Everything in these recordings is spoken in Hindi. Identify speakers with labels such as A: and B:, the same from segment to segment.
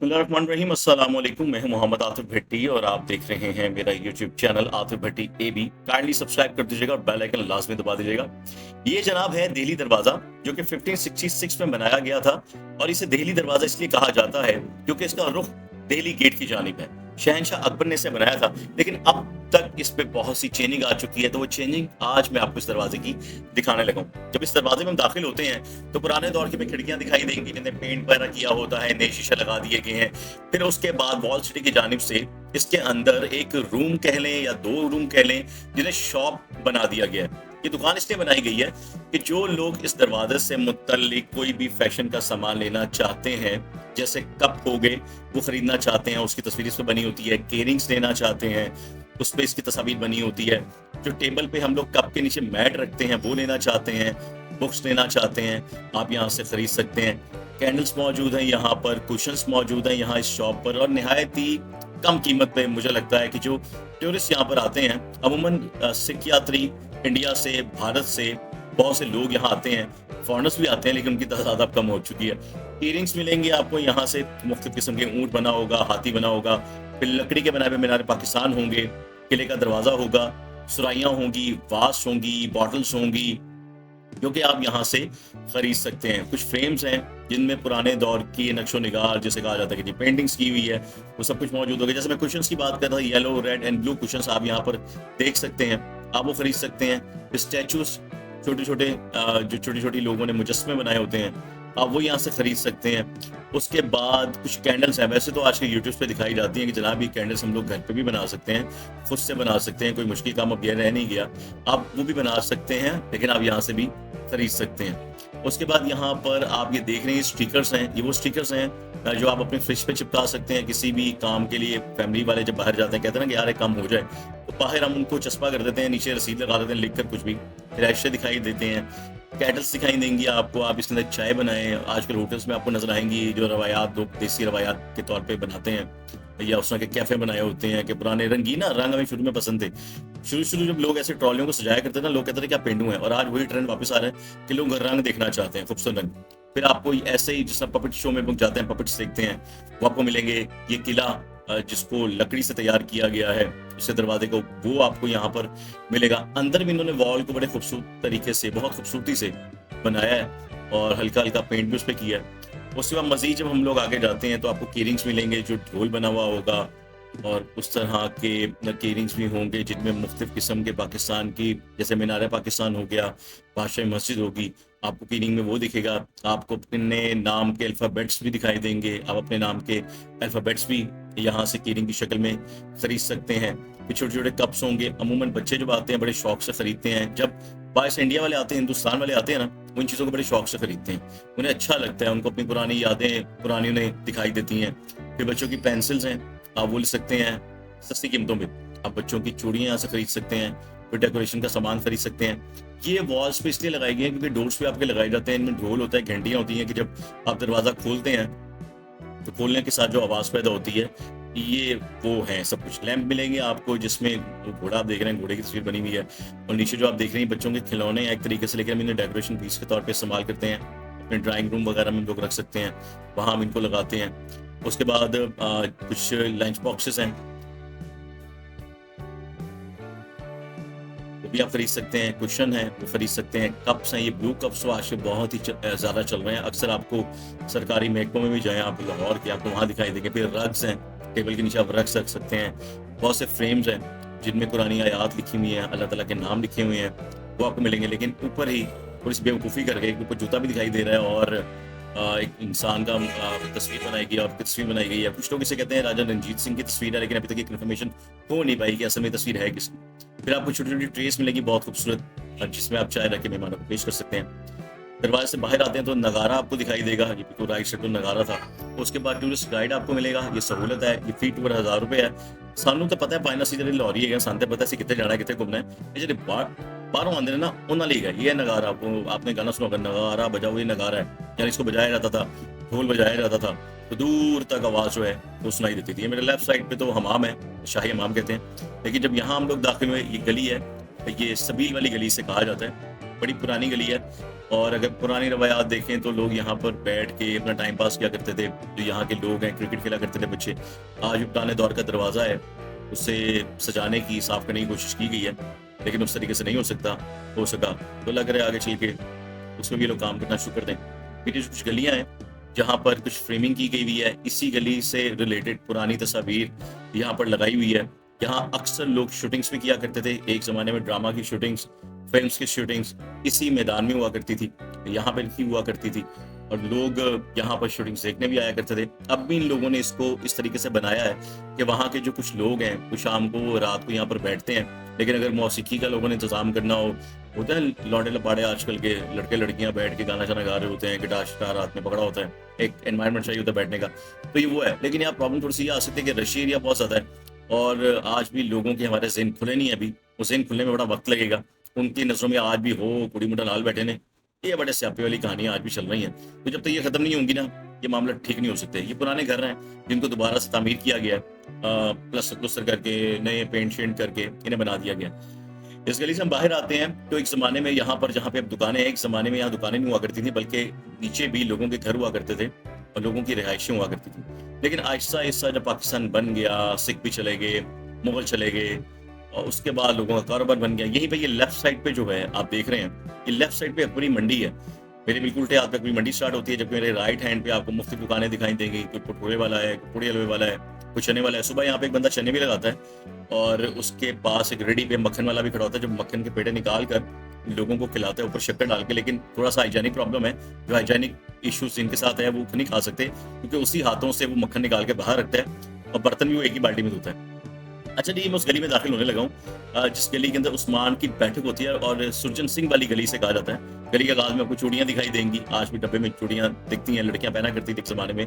A: बिस्मिल्लाहिर्रहमानिर्रहीम अस्सलाम वालेकुम। मैं हूं मोहम्मद आतिफ भट्टी और आप देख रहे हैं मेरा यूट्यूब चैनल आतिफ भट्टी एबी। काइंडली सब्सक्राइब कर दीजिएगा और बेल आइकन लाजमी दबा दीजिएगा। ये जनाब है दिल्ली दरवाज़ा, जो कि 1566 में बनाया गया था और इसे दिल्ली दरवाज़ा इसलिए कहा जाता है क्योंकि इसका रुख दिल्ली गेट की जानिब है। शहंशाह अकबर ने इसे बनाया था, लेकिन अब तक इस पे बहुत सी चेंजिंग आ चुकी है, तो वो चेंजिंग आज मैं आपको इस दरवाजे की दिखाने लगा हूँ। जब इस दरवाजे में हम दाखिल होते हैं तो पुराने दौर की हमें खिड़कियां दिखाई देंगी जिन्हें पेंट वगैरह किया होता है, नए शीशे लगा दिए गए हैं। फिर उसके बाद वॉल सिटी की जानिब से इसके अंदर एक रूम कह लें या दो रूम कह लें जिन्हें शॉप बना दिया गया है। ये दुकान इसलिए बनाई गई है कि जो लोग इस दरवाजे से मुत्तल्लिक कोई भी फैशन का सामान लेना चाहते हैं, जैसे कप हो गए वो खरीदना चाहते हैं, उसकी तस्वीर इस पर बनी होती है। केयरिंग्स लेना चाहते हैं, उस पर इसकी तस्वीर बनी होती है। जो टेबल पे हम लोग कप के नीचे मैट रखते हैं वो लेना चाहते हैं, बुक्स लेना चाहते हैं, आप यहाँ से खरीद सकते हैं। कैंडल्स मौजूद हैं यहाँ पर, कुशंस मौजूद हैं यहाँ इस शॉप पर, और निहायत ही कम कीमत पे। मुझे लगता है कि जो टूरिस्ट यहाँ पर आते हैं, अमूमन सिख यात्री इंडिया से, भारत से बहुत से लोग यहाँ आते हैं, फॉरेनर्स भी आते हैं, लेकिन उनकी तादाद अब कम हो चुकी है। ईयरिंग्स मिलेंगे आपको यहाँ से, मुख्तलिफ किस्म के ऊँट बना होगा, हाथी बना होगा, फिर लकड़ी के बनाए हुए मीनार पाकिस्तान होंगे, किले का दरवाज़ा होगा, सुराइयाँ होंगी, वास होंगी, बॉटल्स होंगी, जो कि आप यहाँ से खरीद सकते हैं। कुछ फ्रेम्स हैं जिनमें पुराने दौर की नक्शो निगार, जिसे कहा जाता है कि पेंटिंग्स की हुई है, वो सब कुछ मौजूद होगा। जैसे मैं कुशंस की बात कर रहा था, yellow, red and blue cushions आप यहाँ पर देख सकते हैं, आप वो खरीद सकते हैं। स्टैचूज छोटे छोटे जो छोटी छोटी लोगों ने मुजस्मे बनाए होते हैं, आप वो यहाँ से खरीद सकते हैं। उसके बाद कुछ कैंडल्स हैं, वैसे तो आज के यूट्यूब पे दिखाई जाती हैं कि जनाब ये कैंडल्स हम लोग घर पे भी बना सकते हैं, खुद से बना सकते हैं, कोई मुश्किल काम अब यह रह नहीं गया, आप वो भी बना सकते हैं, लेकिन आप यहाँ से भी खरीद सकते हैं। उसके बाद यहाँ पर आप ये देख रहे हैं स्टिकर्स हैं, ये वो स्टिकर्स हैं जो आप अपने फ्रिज पे चिपका सकते हैं किसी भी काम के लिए। फैमिली वाले जब बाहर जाते हैं, कहते हैं ना कि यार एक काम हो जाए, तो बाहर हम उनको चस्पा कर देते हैं, नीचे रसीद लगा देते हैं लिख कर, कुछ भी रैशे दिखाई देते हैं। कैटल्स दिखाई देंगी आपको, आप इसके अंदर चाय बनाएं। आजकल होटल्स में आपको नजर आएंगी जो रवायात, लोग देसी रवायात के तौर पे बनाते हैं, या उस तरह के कैफे बनाए होते हैं कि पुराने रंगीना रंग हमें शुरू में पसंद थे। शुरू जब लोग ऐसे ट्रॉलियों को सजाया करते थे ना, लोग कहते थे क्या पेंडू है, और आज वही ट्रेंड वापस आ रहा है कि लोग रंग देखना चाहते हैं, खूबसूरत रंग। फिर आपको ऐसे ही जिस पपेट शो में लोग जाते हैं, पपेट्स देखते हैं, वो आपको मिलेंगे। ये किला जिसको लकड़ी से तैयार किया गया है, उससे दरवाजे को, वो आपको यहाँ पर मिलेगा। अंदर भी इन्होंने वॉल को बड़े खूबसूरत तरीके से, बहुत खूबसूरती से बनाया है और हल्का हल्का पेंट भी उस पर किया है। उसके बाद मजीद जब हम लोग आगे जाते हैं तो आपको केयरिंग्स मिलेंगे जो ढोल बना हुआ होगा, और उस तरह के केयरिंग्स भी होंगे जिनमें मुख्तलिफ किस्म के पाकिस्तान की, जैसे मीनार पाकिस्तान हो गया, बादशाही मस्जिद होगी, आपको केयरिंग में वो दिखेगा। आपको अपने नाम के अल्फ़ाबेट्स भी दिखाई देंगे, आप अपने नाम के अल्फ़ाबेट्स भी यहाँ से केयरिंग की शक्ल में खरीद सकते हैं। फिर छोटे छोटे कप्स होंगे, अमूमन बच्चे जब आते हैं बड़े शौक से खरीदते हैं। जब बाहर से इंडिया वाले आते हैं, हिंदुस्तान वाले आते हैं ना, वो इन चीज़ों को बड़े शौक से खरीदते हैं, उन्हें अच्छा लगता है, उनको अपनी पुरानी यादें पुरानी उन्हें दिखाई देती हैं। फिर बच्चों की पेंसिल्स हैं, आप वो ले सकते हैं सस्ती कीमतों में। आप बच्चों की चूड़ियाँ यहाँ से खरीद सकते हैं, फिर डेकोरेशन का सामान खरीद सकते हैं। ये वॉल्स पे इसलिए लगाई गई है क्योंकि डोर्स पे आपके लगाए जाते हैं, इनमें ढोल होता है, घंटियाँ होती हैं कि जब आप दरवाज़ा खोलते हैं तो खोलने के साथ जो आवाज़ पैदा होती है, ये वो है सब कुछ। लैंप मिलेंगे आपको जिसमें वो घोड़ा आप देख रहे हैं, घोड़े की तस्वीर बनी हुई है, और नीचे जो आप देख रहे हैं बच्चों के खिलौने एक तरीके से, लेकिन हम इन्हें डेकोरेशन पीस के तौर पे इस्तेमाल करते हैं। अपने ड्राइंग रूम वगैरह में हम लोग रख सकते हैं, वहाँ हम इनको लगाते हैं। उसके बाद कुछ लंच बॉक्सेस हैं, वो भी आप खरीद सकते हैं। कुशन है वो खरीद सकते हैं। कप्स हैं, ये ब्लू कप्स तो आज बहुत ही ज़्यादा चल रहे हैं, अक्सर आपको सरकारी महकमों में भी जाएँ आप लाहौर के, आपको वहाँ दिखाई देंगे। फिर रग्स हैं, टेबल के नीचे आप रख सकते हैं। बहुत से फ्रेम्स हैं जिनमें कुरानी आयात लिखी हुई हैं, अल्लाह ताला के नाम लिखे हुए हैं, वो आपको मिलेंगे। लेकिन ऊपर ही थोड़ी सी बेवकूफ़ी करके ऊपर जूता भी दिखाई दे रहा है, और एक इंसान का तस्वीर बनाई गई है, और तस्वीर बनाई गई है। कुछ लोग इसे कहते हैं राजा रंजीत सिंह की तस्वीर है, लेकिन अभी तक ये कन्फर्मेशन हो नहीं पाई कि असल में तस्वीर है किसकी। फिर आपको छोटी छोटी ट्रेस मिलेगी बहुत खूबसूरत, जिसमें आप चाय रख के मेहमानों को पेश कर सकते हैं। दरवाजे से बाहर आते हैं तो नगारा आपको दिखाई देगा, ये बिल्कुल राइट साइड तो नगारा था। उसके बाद टूरिस्ट गाइड आपको मिलेगा, ये सहूलत है, ये फी टूर 1000 रुपये है। सानू तो पता है पाइना सी ਜਿਹੜੀ ਲਾਹੌਰੀ है, ਸਾਨੂੰ पता है कितने जाना है, कितने घूमना है। ये जो बाहरों आते हैं ना, उन्होंने लिए गए ये नगारा, आपने गाना सुना होगा, नगारा बजाओ, ये नगारा है, यानी इसको बजाया जाता था, ढोल बजाया जाता था, तो दूर तक आवाज़ जो है वो सुनाई देती थी। ये मेरे लेफ्ट साइड पे तो हमाम है, शाही हमाम कहते हैं। लेकिन जब यहाँ हम लोग दाखिल हुए, ये गली है, ये सबील वाली गली से कहा जाता है, बड़ी पुरानी गली है। और अगर पुरानी रवायात देखें तो लोग यहाँ पर बैठ के अपना टाइम पास किया करते थे। जो यहाँ के लोग हैं, क्रिकेट खेला करते थे बच्चे। आज भी पुराने दौर का दरवाज़ा है, उसे सजाने की, साफ़ करने की कोशिश की गई है, लेकिन उस तरीके से नहीं हो सका। तो लग रहा है आगे चल के उसमें भी ये लोग काम करना शुरू कर दें। फिर ये जो कुछ गलियाँ हैं, जहाँ पर कुछ फ्रेमिंग की गई हुई है, इसी गली से रिलेटेड पुरानी तस्वीर यहाँ पर लगाई हुई है। यहाँ अक्सर लोग शूटिंग्स भी किया करते थे। एक ज़माने में ड्रामा की शूटिंग्स, फ़िल्म्स की शूटिंग्स इसी मैदान में हुआ करती थी, यहाँ पे ही हुआ करती थी और लोग यहाँ पर शूटिंग्स देखने भी आया करते थे। अब भी इन लोगों ने इसको इस तरीके से बनाया है कि वहाँ के जो कुछ लोग हैं, वो शाम को, रात को यहाँ पर बैठते हैं। लेकिन अगर मौसीकी का लोगों ने इंतज़ाम करना हो, होता है लौंडे लपाड़े आजकल के लड़के-लड़कियाँ बैठ के गाना-शाना गा रहे होते हैं, गिटार-शिटार हाथ में पकड़ा होता है, एक एनवायरनमेंट चाहिए होता है बैठने का, तो ये वो है। लेकिन यहाँ प्रॉब्लम थोड़ी-सी ये आ सकती है कि रश एरिया बहुत ज़्यादा है और आज भी लोगों के हमारे ज़हन खुले नहीं है अभी, वो ज़हन खुलने में बड़ा वक़्त लगेगा। उनकी नज़रों में आज भी हो कुड़ी मुंडा लाल बैठे ने, ये बड़े स्यापे वाली कहानियाँ आज भी चल रही हैं। तो जब तक ये ख़त्म नहीं होंगी ना, ये मामला ठीक नहीं हो सकते। ये पुराने घर हैं जिनको दोबारा से तामीर किया गया है, प्लस्तर करके, नए पेंट-शेंट करके इन्हें बना दिया गया है। इस गली से हम बाहर आते हैं तो एक ज़माने में यहाँ पर, जहाँ पे अब दुकानें हैं, एक ज़माने में यहाँ दुकानें नहीं हुआ करती थी, बल्कि नीचे भी लोगों के घर हुआ करते थे और लोगों की रिहायशें हुआ करती थी। लेकिन आहिस्ता-आहिस्ता जब पाकिस्तान बन गया, सिख भी चले गए, मुगल चले गए और उसके बाद लोगों का कारोबार बन गया। यहीं पे ये लेफ्ट साइड पे जो है आप देख रहे हैं, ये लेफ्ट साइड पे अकबरी मंडी है। मेरे बिल्कुल उल्टे हाथ पे अकबरी मंडी स्टार्ट होती है, जबकि मेरे राइट हैंड पे आपको मुफ्त दुकानें दिखाई देंगी। कोई भटूरे वाला है, कोई पूड़ी हलवे वाला है, कोई चने वाला है। सुबह यहाँ पे एक बंदा चने भी लगाता है और उसके पास एक रेडी पे मक्खन वाला भी खड़ा होता है, जो मक्खन के पेड़े निकाल कर लोगों को खिलाता है ऊपर शक्कर डाल के। लेकिन थोड़ा सा हाइजीनिक प्रॉब्लम है, जो हाइजीनिक इश्यूज जिनके साथ है वो नहीं खा सकते, क्योंकि उसी हाथों से वो मक्खन निकाल के बाहर रखता है और बर्तन भी वो एक ही बाल्टी में धोता है। अच्छा जी, मैं उस गली में दाखिल होने लगा हूँ, जिस गली के अंदर उस्मान की बैठक होती है और सुरजन सिंह वाली गली से कहा जाता है। गली के आगाज में आपको चूड़ियाँ दिखाई देंगी, आज भी डब्बे में चूड़ियाँ दिखती हैं, लड़कियाँ पहना करती थी एक ज़माने में।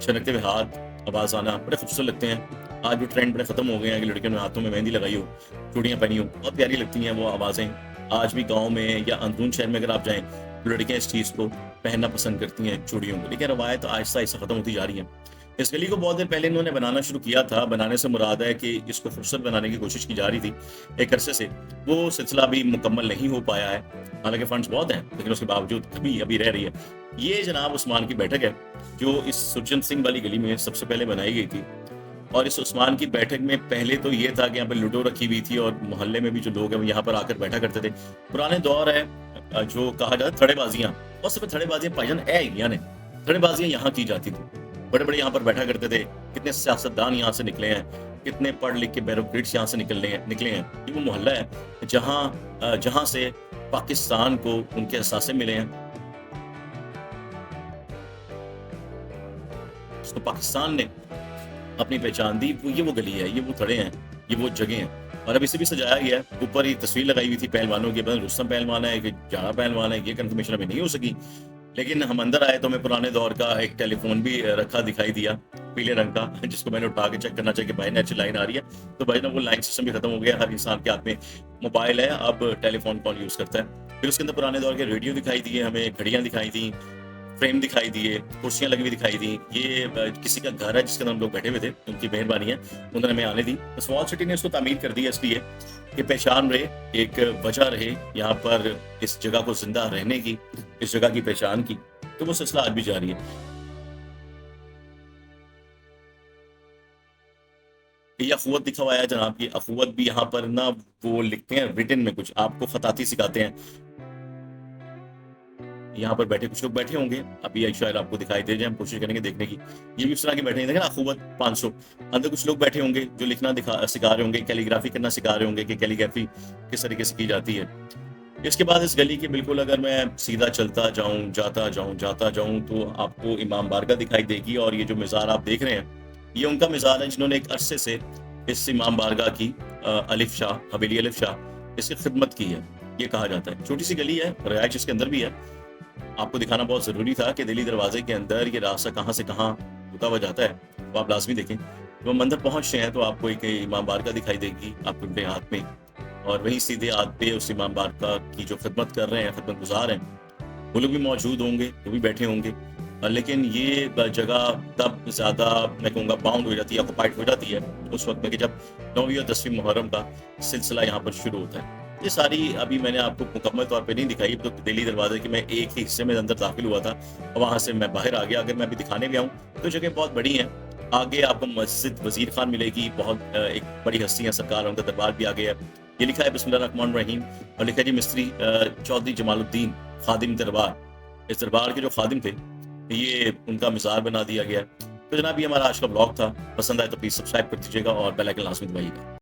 A: छनकते हुए हाथ, आवाज़ आना, बड़े खूबसूरत लगते हैं। आज भी ट्रेंड बड़े खत्म हो गए हैं कि लड़कियों ने हाथों में मेहंदी लगाई हो, चूड़ियाँ पहनी हो, बहुत प्यारी लगती हैं वो आवाज़ें। आज भी गाँव में या अंदरून शहर में अगर आप जाएँ, तो लड़कियाँ इस चीज़ को पहनना पसंद करती हैं, चूड़ियों को। लेकिन रवायत आहिस्ता-आहिस्ता खत्म होती जा रही है। इस गली को बहुत देर पहले इन्होंने बनाना शुरू किया था। बनाने से मुराद है कि इसको खूबसूरत बनाने की कोशिश की जा रही थी एक अरसे से। वो सिलसिला अभी मुकम्मल नहीं हो पाया है। हालाँकि फंड्स बहुत हैं, लेकिन उसके बावजूद कमी अभी रह रही है। ये जनाब उस्मान की बैठक है, जो इस सुरजन सिंह वाली गली में सबसे पहले बनाई गई थी। और इस उस्मान की बैठक में पहले तो ये था कि यहाँ पे लूडो रखी हुई थी और मोहल्ले में भी जो लोग हैं वो यहाँ पर आकर बैठा करते थे। पुराने दौर है, जो कहा जाता है थड़ेबाजियाँ, और सिर्फ थड़ेबाजियाँ भाईजान यानी थड़ेबाजियाँ यहाँ की जाती थी। बड़े-बड़े यहाँ पर बैठा करते थे। कितने सियासतदान यहाँ से निकले हैं, कितने पढ़ लिख के ब्यूरोक्रेट्स यहाँ से निकले हैं। ये वो मोहल्ला है जहाँ से पाकिस्तान को उनके असासे मिले हैं। उसको पाकिस्तान ने अपनी पहचान दी। ये वो गली है, ये वो थड़े हैं, ये वो जगह हैं। और अब इसे भी सजाया गया है। ऊपर ही तस्वीर लगाई हुई थी पहलवानों की, पता रुस्तम पहलवान है कि जाड़ा पहलवान है, ये कंफर्मेशन अभी नहीं हो सकी। लेकिन हम अंदर आए तो हमें पुराने दौर का एक टेलीफोन भी रखा दिखाई दिया, पीले रंग का, जिसको मैंने उठा के चेक करना चाहिए कि भाई ने अच्छी लाइन आ रही है। तो भाई ना वो लाइन सिस्टम भी खत्म हो गया। हर इंसान के हाथ में मोबाइल है, अब टेलीफोन कॉल यूज़ करता है। फिर उसके अंदर पुराने दौर के रेडियो दिखाई दिए, हमें घड़ियाँ दिखाई दी, फ्रेम दिखाई दिए, कुर्सियाँ लगी हुई दिखाई दी। ये किसी का घर है जिसके अंदर हम लोग बैठे हुए थे, उनकी मेहरबानी है, उन्होंने हमें आने दी। स्मॉल सिटी ने इसको तामीर कर दिया इसलिए कि पहचान रहे, एक वजह रहे यहाँ पर इस जगह को जिंदा रहने की, इस जगह की पहचान की। तो वो सिलसिला आज भी जारी है। ये अखुवत लिखा हुआ है जनाब, ये अखुवत भी यहाँ पर ना वो लिखते हैं रिटन में, कुछ आपको खताती सिखाते हैं। यहाँ पर बैठे कुछ लोग बैठे होंगे, अभी शायद आपको दिखाई दे जाए, हम कोशिश करेंगे देखने की। ये भी उस तरह के बैठे हैं, देखें ना, अखुवत 500। अंदर कुछ लोग बैठे होंगे जो लिखना सिखा रहे होंगे, कैलीग्राफी करना सिखा रहे होंगे कि कैलीग्राफी किस तरीके से की जाती है। इसके बाद इस गली के बिल्कुल अगर मैं सीधा चलता जाऊं, जाता जाऊं तो आपको इमाम बारगाह दिखाई देगी। और ये जो मज़ार आप देख रहे हैं, ये उनका मज़ार है जिन्होंने एक अरसे से इस इमाम बारगाह की अलिफ शाह, हवेली अलिफ शाह, इसकी खिदमत की है, ये कहा जाता है। छोटी सी गली है, रिहाइश इसके अंदर भी है। आपको दिखाना बहुत ज़रूरी था कि दिल्ली दरवाजे के अंदर ये रास्ता कहाँ से कहाँ रुका हुआ जाता है, तो आप लाजमी देखें। तो हम अंदर पहुँचते हैं तो आपको एक इमाम बारगाह दिखाई देगी आपके उल्टे हाथ में, और वहीं सीधे हाथ पे उस इमाम बारगाह की जो खिदमत कर रहे हैं, खिदमत गुजार हैं, वो लोग भी मौजूद होंगे, वो भी बैठे होंगे। लेकिन ये जगह तब ज़्यादा मैं कहूँगा बाउंड हो जाती है, ऑक्युपाइड हो जाती है उस वक्त में कि जब 9वीं और 10वीं मुहर्रम का सिलसिला यहाँ पर शुरू होता है। ये सारी अभी मैंने आपको मुकम्मल तौर पे नहीं दिखाई, तो दिल्ली दरवाजे के मैं एक ही हिस्से में अंदर दाखिल हुआ था और वहाँ से मैं बाहर आ गया। अगर मैं अभी दिखाने भी आऊँ तो जगह बहुत बड़ी है। आगे आपको मस्जिद वज़ीर खान मिलेगी, बहुत एक बड़ी हस्ती है सरकार, उनका दरबार भी आगे है। ये लिखा है बिस्मिल्लाहिर्रहमानिर्रहीम और लिखा है जी मिस्त्री चौधरी जमालुद्दीन खादिम दरबार। इस दरबार के जो खादिम थे, ये उनका मज़ार बना दिया गया है। तो जनाब ये हमारा आज का ब्लॉग था। पसंद आए तो प्लीज़ सब्सक्राइब कर दीजिएगा और बेल आइकन लाज़मी दबाइएगा।